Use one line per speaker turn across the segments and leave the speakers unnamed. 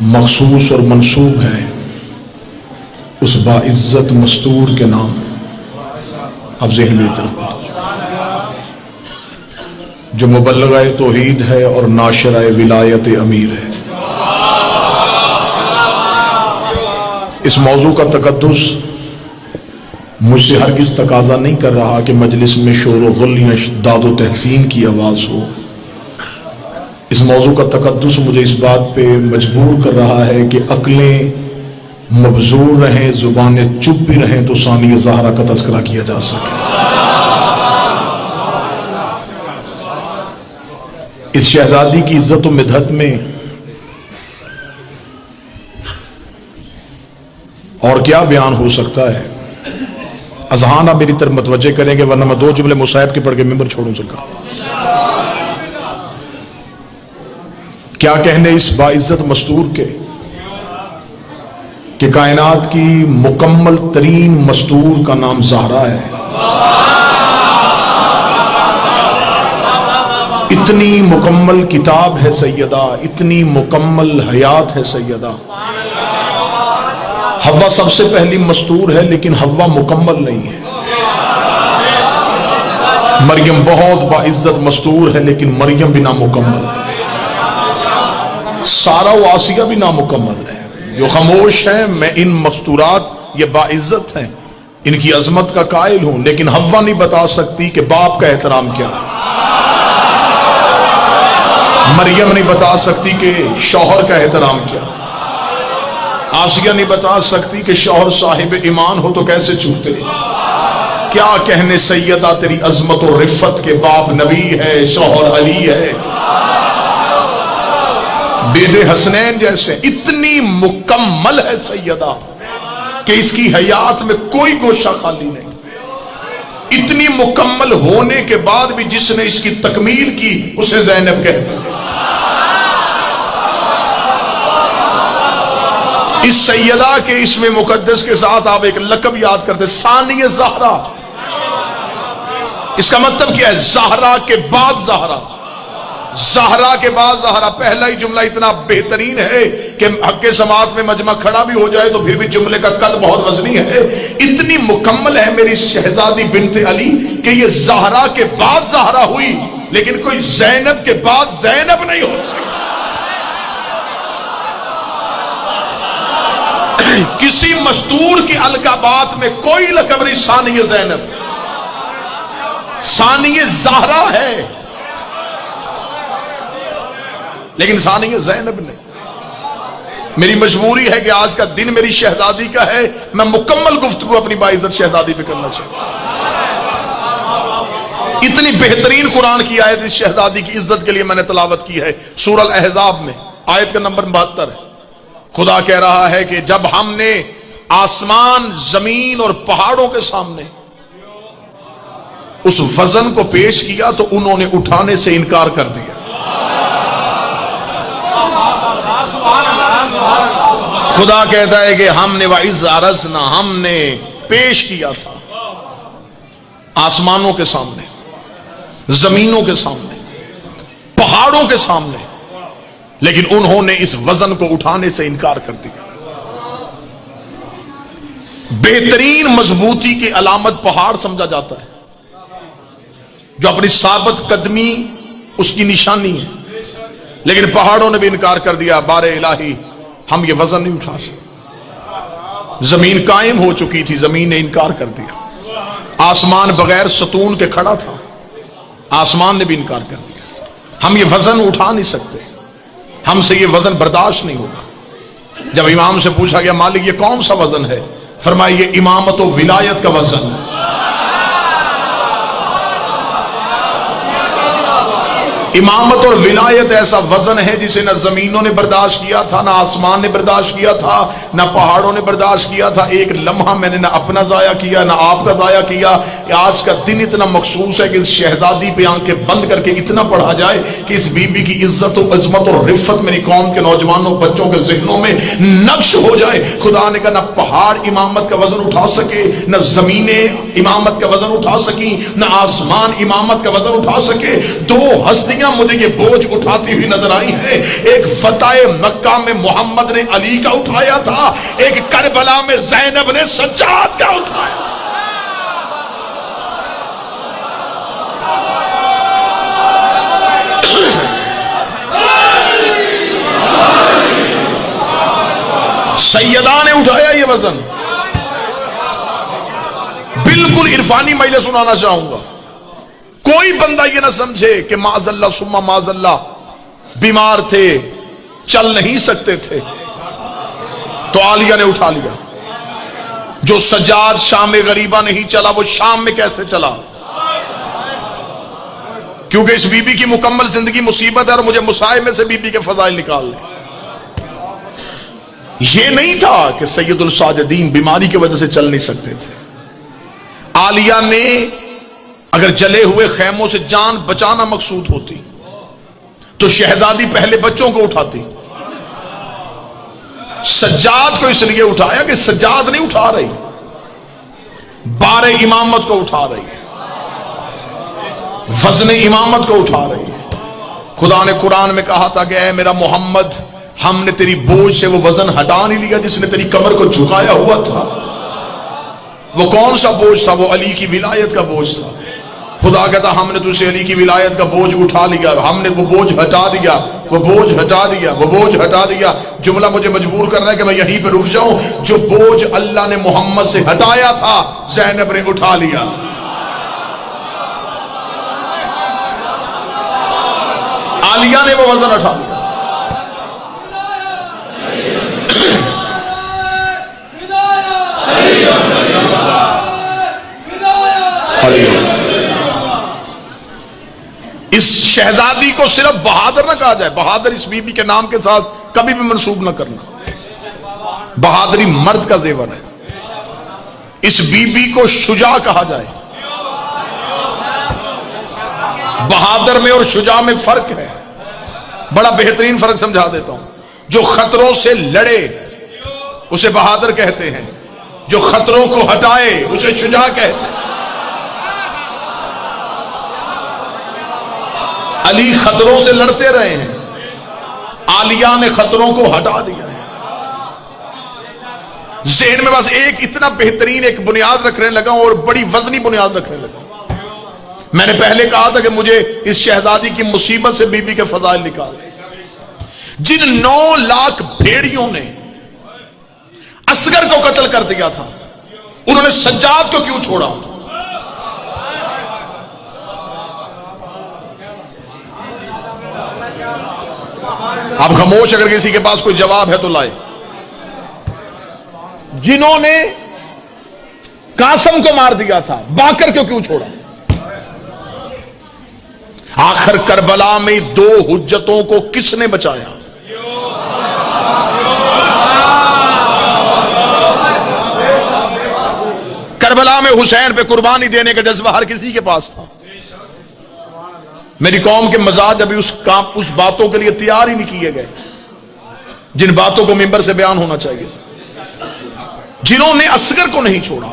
مخصوص اور منسوب ہے اس باعزت مستور کے نام. اب ذہن میں طرف جو مبلغہ توحید ہے اور ناشرہ ولایت امیر ہے. اس موضوع کا تقدس مجھ سے ہرگز تقاضا نہیں کر رہا کہ مجلس میں شور و غل یا داد و تحسین کی آواز ہو. اس موضوع کا تقدس مجھے اس بات پہ مجبور کر رہا ہے کہ عقلیں مبزور رہیں، زبانیں چپ بھی رہیں تو ثانی زہرا کا تذکرہ کیا جا سکے. اس شہزادی کی عزت و مدحت میں اور کیا بیان ہو سکتا ہے. اذہان آپ میری طرف متوجہ کریں گے ورنہ میں 2 جملے مصاحب کے پڑھ کے ممبر چھوڑوں سکا. کیا کہنے اس باعزت مستور کے کہ کائنات کی مکمل ترین مستور کا نام زہرا ہے. اتنی مکمل کتاب ہے سیدہ، اتنی مکمل حیات ہے سیدہ. حوا سب سے پہلی مستور ہے لیکن حوا مکمل نہیں ہے. مریم بہت باعزت مستور ہے لیکن مریم بھی نامکمل ہے. سارا و آسیہ بھی نامکمل ہے. جو خاموش ہیں میں ان مستورات یہ باعزت ہیں، ان کی عظمت کا قائل ہوں، لیکن حوا نہیں بتا سکتی کہ باپ کا احترام کیا ہے. مریم نہیں بتا سکتی کہ شوہر کا احترام کیا. آسیہ نہیں بتا سکتی کہ شوہر صاحب ایمان ہو تو کیسے چھوتے. کیا کہنے سیدہ تیری عظمت و رفت کے باپ نبی ہے، شوہر علی ہے، بیٹے حسنین جیسے. اتنی مکمل ہے سیدہ کہ اس کی حیات میں کوئی گوشہ خالی نہیں. اتنی مکمل ہونے کے بعد بھی جس نے اس کی تکمیل کی اسے زینب کہتے ہیں. اس سیدہ کے اسم مقدس کے ساتھ آپ ایک لقب یاد کرتے، ثانی زہرا. اس کا مطلب کیا ہے؟ زہرا کے بعد زہرا. زہرا کے بعد زہرا. پہلا ہی جملہ اتنا بہترین ہے کہ حق سماعت میں مجمع کھڑا بھی ہو جائے تو پھر بھی جملے کا قد بہت وزنی ہے. اتنی مکمل ہے میری شہزادی بنت علی کہ یہ زہرا کے بعد زہرا ہوئی لیکن کوئی زینب کے بعد زینب نہیں ہو سکتی. کسی مستور کی القابات میں کوئی لقب نہیں ثانی زینب. ثانی زہرا ہے لیکن ثانی زینب نے. میری مجبوری ہے کہ آج کا دن میری شہزادی کا ہے، میں مکمل گفتگو اپنی باعزت شہزادی پہ کرنا چاہتا ہوں. اتنی بہترین قرآن کی آیت اس شہزادی کی عزت کے لیے میں نے تلاوت کی ہے سورہ الاحزاب میں، آیت کا نمبر 72 ہے. خدا کہہ رہا ہے کہ جب ہم نے آسمان، زمین اور پہاڑوں کے سامنے اس وزن کو پیش کیا تو انہوں نے اٹھانے سے انکار کر دیا. خدا کہتا ہے کہ ہم نے وَإِذْ عَرَضْنَا، ہم نے پیش کیا تھا آسمانوں کے سامنے، زمینوں کے سامنے، پہاڑوں کے سامنے، لیکن انہوں نے اس وزن کو اٹھانے سے انکار کر دیا. بہترین مضبوطی کی علامت پہاڑ سمجھا جاتا ہے، جو اپنی ثابت قدمی اس کی نشانی ہے، لیکن پہاڑوں نے بھی انکار کر دیا. بار الہی ہم یہ وزن نہیں اٹھا سکتے. زمین قائم ہو چکی تھی، زمین نے انکار کر دیا. آسمان بغیر ستون کے کھڑا تھا، آسمان نے بھی انکار کر دیا. ہم یہ وزن اٹھا نہیں سکتے، ہم سے یہ وزن برداشت نہیں ہوگا. جب امام سے پوچھا گیا مالک یہ کون سا وزن ہے، فرمایا یہ امامت و ولایت کا وزن ہے. امامت اور ولایت ایسا وزن ہے جسے نہ زمینوں نے برداشت کیا تھا، نہ آسمان نے برداشت کیا تھا، نہ پہاڑوں نے برداشت کیا تھا. ایک لمحہ میں نے نہ اپنا ضائع کیا، نہ آپ کا ضائع کیا. کہ آج کا دن اتنا مخصوص ہے کہ اس شہزادی پہ آنکھیں بند کر کے اتنا پڑھا جائے کہ اس بی بی کی عزت و عظمت اور رفت میری قوم کے نوجوانوں بچوں کے ذہنوں میں نقش ہو جائے۔ خدا نے کہا نہ پہاڑ امامت کا وزن اٹھا سکے، نہ زمینیں امامت کا وزن اٹھا سکی، نہ آسمان امامت کا وزن اٹھا سکے۔ دو ہستیاں مجھے یہ بوجھ اٹھاتی ہوئی نظر آئی ہیں، ایک فتح مکہ میں محمد نے علی کا اٹھایا تھا، ایک کربلا میں زینب نے سجاد کا اٹھایا تھا۔ سیدہ نے اٹھایا یہ وزن۔ بالکل عرفانی مجلس سنانا چاہوں گا، کوئی بندہ یہ نہ سمجھے کہ معاذ اللہ ثم معاذ اللہ بیمار تھے، چل نہیں سکتے تھے تو عالیہ نے اٹھا لیا۔ جو سجاد شام غریبہ نہیں چلا وہ شام میں کیسے چلا؟ کیونکہ اس بی بی کی مکمل زندگی مصیبت ہے اور مجھے مصائب میں سے بی بی کے فضائل نکال لیں۔ یہ نہیں تھا کہ سید الساجدین بیماری کی وجہ سے چل نہیں سکتے تھے۔ عالیہ نے اگر جلے ہوئے خیموں سے جان بچانا مقصود ہوتی تو شہزادی پہلے بچوں کو اٹھاتی۔ سجاد کو اس لیے اٹھایا کہ سجاد نہیں اٹھا رہی، بار امامت کو اٹھا رہی ہے، وزن امامت کو اٹھا رہی ہے۔ خدا نے قرآن میں کہا تھا کہ اے میرا محمد، ہم نے تیری بوجھ سے وہ وزن ہٹا نہیں لیا جس نے تیری کمر کو جھکایا ہوا تھا۔ وہ کون سا بوجھ تھا؟ وہ علی کی ولایت کا بوجھ تھا۔ خدا کہتا ہم نے تجھے علی کی ولایت کا بوجھ اٹھا لیا، ہم نے وہ بوجھ ہٹا دیا، وہ بوجھ ہٹا دیا، وہ بوجھ ہٹا دیا۔ جملہ مجھے مجبور کر رہا ہے کہ میں یہیں پہ رک جاؤں۔ جو بوجھ اللہ نے محمد سے ہٹایا تھا زینب نے اٹھا لیا۔ عالیہ نے وہ وزن اٹھا لیا۔ اس شہزادی کو صرف بہادر نہ کہا جائے، بہادر اس بی بی کے نام کے ساتھ کبھی بھی منسوب نہ کرنا۔ بہادری مرد کا زیور ہے۔ اس بی بی کو شجاع کہا جائے۔ بہادر میں اور شجاع میں فرق ہے، بڑا بہترین فرق سمجھا دیتا ہوں۔ جو خطروں سے لڑے اسے بہادر کہتے ہیں، جو خطروں کو ہٹائے اسے شجاع کہتے ہیں۔ علی خطروں سے لڑتے رہے ہیں، عالیہ نے خطروں کو ہٹا دیا ہے۔ ذہن میں بس ایک اتنا بہترین ایک بنیاد رکھنے لگا اور بڑی وزنی بنیاد رکھنے لگا۔ میں نے پہلے کہا تھا کہ مجھے اس شہزادی کی مصیبت سے بی بی کے فضائل نکالے۔ جن 9 لاکھ بھیڑیوں نے اصغر کو قتل کر دیا تھا، انہوں نے سجاد کو کیوں چھوڑا؟ آپ خاموش، اگر کسی کے پاس کوئی جواب ہے تو لائے۔ جنہوں نے قاسم کو مار دیا تھا، باقر کو کیوں چھوڑا؟ آخر کربلا میں 2 حجتوں کو کس نے بچایا؟ کربلا میں حسین پہ قربانی دینے کا جذبہ ہر کسی کے پاس تھا۔ میری قوم کے مزاج ابھی اس باتوں کے لیے تیار ہی نہیں کیے گئے جن باتوں کو منبر سے بیان ہونا چاہیے۔ جنہوں نے اصغر کو نہیں چھوڑا،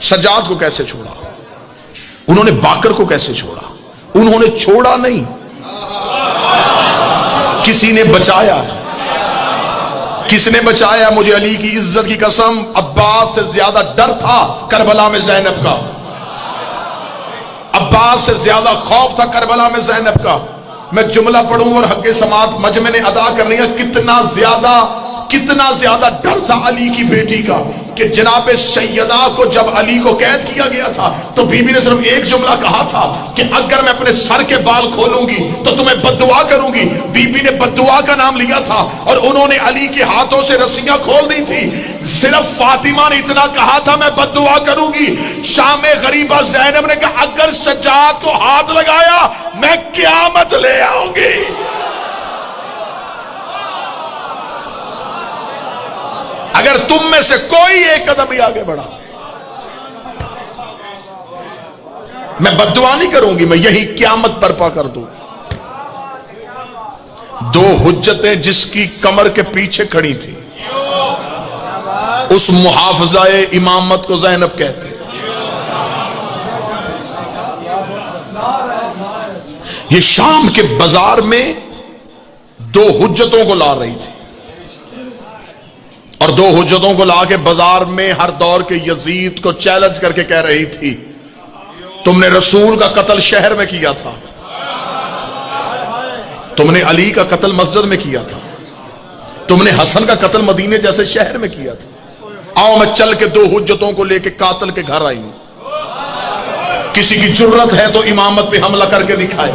سجاد کو کیسے چھوڑا؟ انہوں نے باقر کو کیسے چھوڑا؟ انہوں نے چھوڑا نہیں، کسی نے بچایا۔ کس نے بچایا؟ مجھے علی کی عزت کی قسم، عباس سے زیادہ ڈر تھا کربلا میں زینب کا، عباس سے زیادہ خوف تھا کربلا میں زینب کا۔ میں جملہ پڑھوں اور حق سماعت مجمع نے ادا کرنی ہے، کتنا زیادہ ڈر تھا علی کی بیٹی کا کہ جناب سیدہ کو جب علی کو قید کیا گیا تھا تو بی بی نے صرف ایک جملہ کہا تھا کہ اگر میں اپنے سر کے بال کھولوں گی تو تمہیں بددعا کروں گی۔ بی بی نے بددعا کا نام لیا تھا اور انہوں نے علی کے ہاتھوں سے رسیاں کھول دی تھی۔ صرف فاطمہ نے اتنا کہا تھا میں بددعا کروں گی۔ شام غریبہ زینب نے کہا اگر سجاد کو ہاتھ لگایا میں قیامت لے آؤں گی۔ اگر تم میں سے کوئی ایک قدم ہی آگے بڑھا میں بددعا نہیں کروں گی، میں یہی قیامت برپا کر دوں۔ دو حجتیں جس کی کمر کے پیچھے کھڑی تھی، اس محافظہ امامت کو زینب کہتے ہیں۔ یہ شام کے بازار میں دو حجتوں کو لا رہی تھی، اور دو حجتوں کو لا کے بازار میں ہر دور کے یزید کو چیلنج کر کے کہہ رہی تھی، تم نے رسول کا قتل شہر میں کیا تھا، تم نے علی کا قتل مسجد میں کیا تھا، تم نے حسن کا قتل مدینے جیسے شہر میں کیا تھا، آؤ میں چل کے دو حجتوں کو لے کے قاتل کے گھر آئی ہوں، کسی کی جرت ہے تو امامت پہ حملہ کر کے دکھائے۔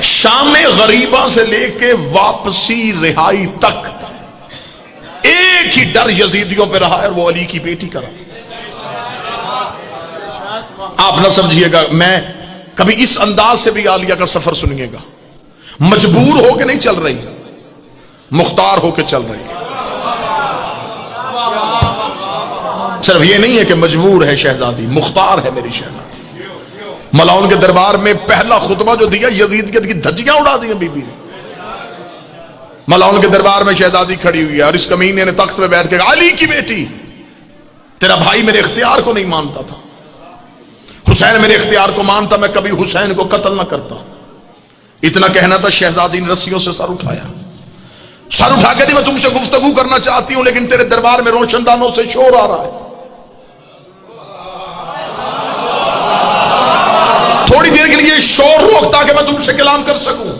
شام غریبہ سے لے کے واپسی رہائی تک ایک ہی ڈر یزیدیوں پہ رہا ہے، وہ علی کی بیٹی کا رہا۔ آپ نہ سمجھیے گا، میں کبھی اس انداز سے بھی عالیہ کا سفر سنیے گا، مجبور ہو کے نہیں چل رہی، مختار ہو کے چل رہی ہے۔ صرف یہ نہیں ہے کہ مجبور ہے شہزادی، مختار ہے میری شہزادی۔ ملاؤن کے دربار میں پہلا خطبہ جو دیا، یزیدیت کی دھجیاں اڑا دی بی بی نے۔ ملاؤن کے دربار میں شہزادی کھڑی ہوئی ہے اور اس کمینے نے تخت پہ بیٹھ کے کہا، علی کی بیٹی، تیرا بھائی میرے اختیار کو نہیں مانتا تھا، حسین میرے اختیار کو مانتا، میں کبھی حسین کو قتل نہ کرتا۔ اتنا کہنا تھا، شہزادی نے رسیوں سے سر اٹھایا، سر اٹھا کے دی، میں تم سے گفتگو کرنا چاہتی ہوں لیکن تیرے دربار میں روشن دانوں سے شور آ رہا ہے، تھوڑی دیر کے لیے شور روک تاکہ میں تم سے کلام کر سکوں۔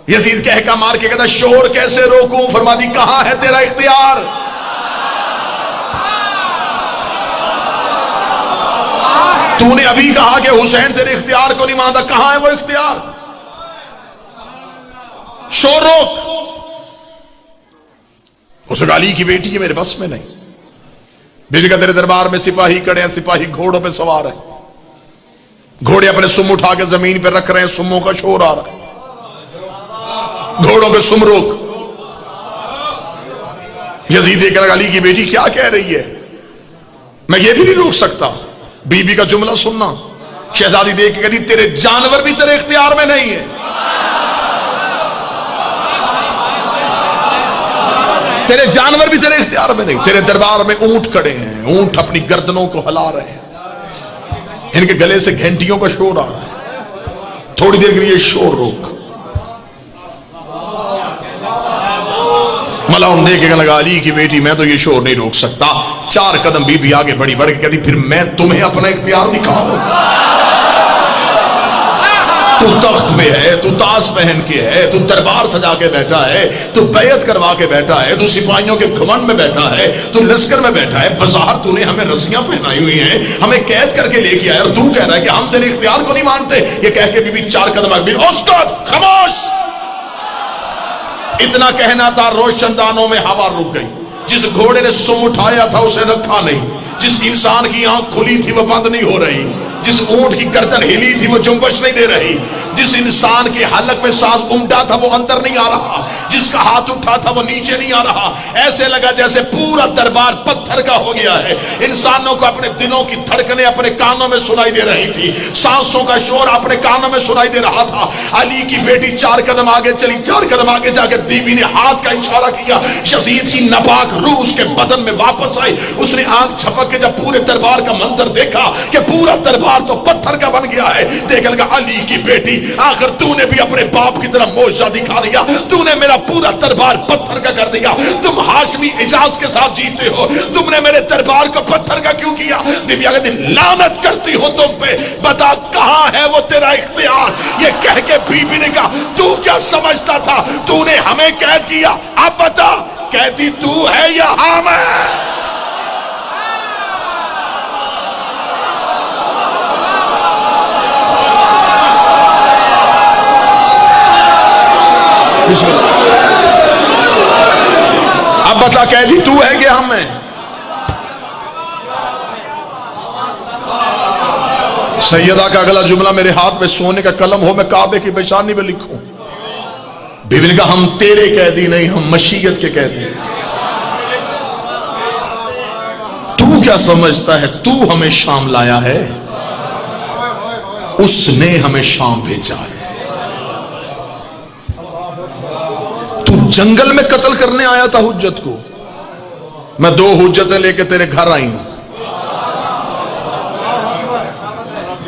یزید کہہ کا مار کے کہتا، شور کیسے روکوں؟ فرما دی، کہاں ہے تیرا اختیار؟ تو نے ابھی کہا کہ حسین تیرے اختیار کو نہیں مانتا، کہاں ہے وہ اختیار؟ شور روک۔ اس نے کہا، علی کی بیٹی ہے، میرے بس میں نہیں۔ بیوی کا، تیرے دربار میں سپاہی کڑے ہیں، سپاہی گھوڑوں پہ سوار ہیں، گھوڑے اپنے سم اٹھا کے زمین پہ رکھ رہے ہیں، سموں کا شور آ رہا ہے، گھوڑوں پہ سم روک۔ یزید دیکھ لگا، علی کی بیٹی کیا کہہ رہی ہے، میں یہ بھی نہیں روک سکتا۔ بی بی کا جملہ سننا، شہزادی دیکھ کے کہتی، تیرے جانور بھی تیرے اختیار میں نہیں ہے، تیرے جانور بھی تیرے اختیار میں نہیں۔ تیرے دربار میں اونٹ کھڑے ہیں، اونٹ اپنی گردنوں کو ہلا رہے ہیں، ان کے گلے سے گھنٹیوں کا شور آ رہا ہے، تھوڑی دیر کے لیے شور روک۔ ملاؤن دیکھ کے لگا، علی کی بیٹی، میں تو یہ شور نہیں روک سکتا۔ 4 قدم بی بی آگے بڑی، بڑھ کے کہتی، پھر میں تمہیں اپنا اختیار دکھاؤں؟ تو تخت پہ ہے، تو تاج پہن کے ہے، تو دربار سجا کے بیٹھا ہے، تو بیعت کروا کے بیٹھا ہے، تو سپاہیوں کے گھمنڈ میں بیٹھا ہے، تو لشکر میں بیٹھا ہے، بظاہر تو نے ہمیں رسیاں پہنائی ہوئی ہیں، ہمیں قید کر کے لے کے آیا، اور تو کہہ رہا ہے کہ ہم تیرے اختیار کو نہیں مانتے۔ یہ کہہ کے بی بی 4 قدم آگے، اسکت، خاموش۔ اتنا کہنا تھا، روشن دانوں میں ہوا رک گئی۔ جس گھوڑے نے سم اٹھایا تھا اسے رکھا نہیں، جس انسان کی آنکھ کھلی تھی وہ بند نہیں ہو رہی، جس اونٹ کی گردن ہلی تھی وہ جنبش نہیں دے رہی، جس انسان کے حلق میں سانس امٹا تھا وہ اندر نہیں آ رہا، جس کا ہاتھ اٹھا تھا وہ نیچے نہیں آ رہا۔ ایسے لگا جیسے پورا دربار پتھر کا ہو گیا ہے۔ انسانوں کو اپنے دلوں کی دھڑکنیں اپنے کانوں میں سنائی دے رہی تھی، سانسوں کا شور اپنے کانوں میں سنائی دے رہا تھا۔ علی کی بیٹی 4 قدم آگے چلی، 4 قدم آگے جا کے بیوی نے ہاتھ کا اشارہ کیا، یزید کی ناپاک روح اس کے بدن میں واپس آئی۔ اس نے آنکھ جھپک کے جب پورے دربار کا منظر دیکھا کہ پورا دربار تو پتھر کا بن گیا ہے، دیکھ لگا، علی کی بیٹی، آخر تو نے بھی اپنے باپ کی طرح موجزہ دکھا دیا، تو نے میرا پورا دربار پتھر کا کر دیا۔ تم ہاشمی اعجاز کے ساتھ جیتے ہو، تم نے میرے دربار کو پتھر کا کیوں کیا؟ بیوی آگے دن، لعنت کرتی ہو تم پہ، بتا کہاں ہے وہ تیرا اختیار؟ یہ کہہ کے بیوی نے کہا، تو کیا سمجھتا تھا تو نے ہمیں قید کیا؟ اب بتا، کہتی تو ہے یا ہم ہے؟ اب بتا، قیدی تو ہے کہ ہم ہیں؟ سیدہ کا اگلا جملہ، میرے ہاتھ میں سونے کا قلم ہو، میں کعبے کی پیشانی میں لکھوں۔ بیوی نے کہا، ہم تیرے قیدی نہیں، ہم مشیت کے قیدی ہیں۔ کیا سمجھتا ہے تو ہمیں شام لایا ہے؟ اس نے ہمیں شام بھیجا ہے۔ تو جنگل میں قتل کرنے آیا تھا حجت کو، میں 2 حجتیں لے کے تیرے گھر آئی ہوں۔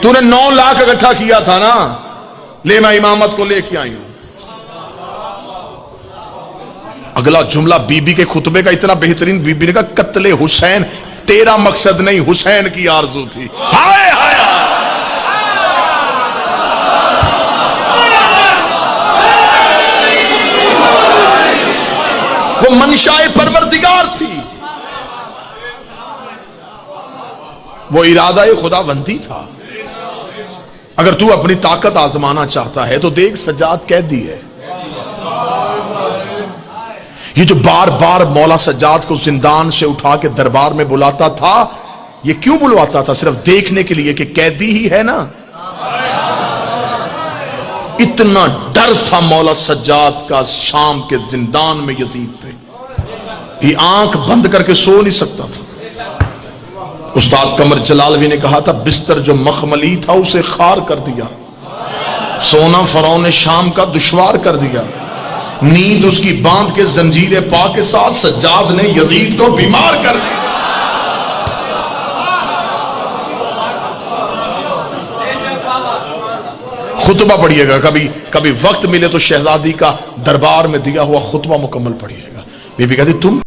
تو نے 9 لاکھ اکٹھا کیا تھا نا، لے میں امامت کو لے کے آئی ہوں۔ اگلا جملہ بی بی کے خطبے کا اتنا بہترین، بی بی نے کہا قتل حسین تیرا مقصد نہیں، حسین کی آرزو تھی۔ ہائے ہائے وہ منشائے پروردگار تھی، وہ ارادہ خدا بندی تھا۔ اگر تو اپنی طاقت آزمانا چاہتا ہے تو دیکھ سجاد قیدی ہے۔ یہ جو بار بار مولا سجاد کو زندان سے اٹھا کے دربار میں بلاتا تھا، یہ کیوں بلواتا تھا؟ صرف دیکھنے کے لیے کہ قیدی ہی ہے نا۔ اتنا ڈر تھا مولا سجاد کا شام کے زندان میں یزید پہ، یہ آنکھ بند کر کے سو نہیں سکتا تھا۔ استاد قمر جلالوی نے کہا تھا بستر جو مخملی تھا اسے خار کر دیا، سونا فرعون شام کا دشوار کر دیا، نیند اس کی باندھ کے زنجیر پا کے ساتھ سجاد نے یزید کو بیمار کر دیا۔ خطبہ پڑھیے گا، کبھی وقت ملے تو شہزادی کا دربار میں دیا ہوا خطبہ مکمل پڑھیے گا۔ بی بی کہتی تم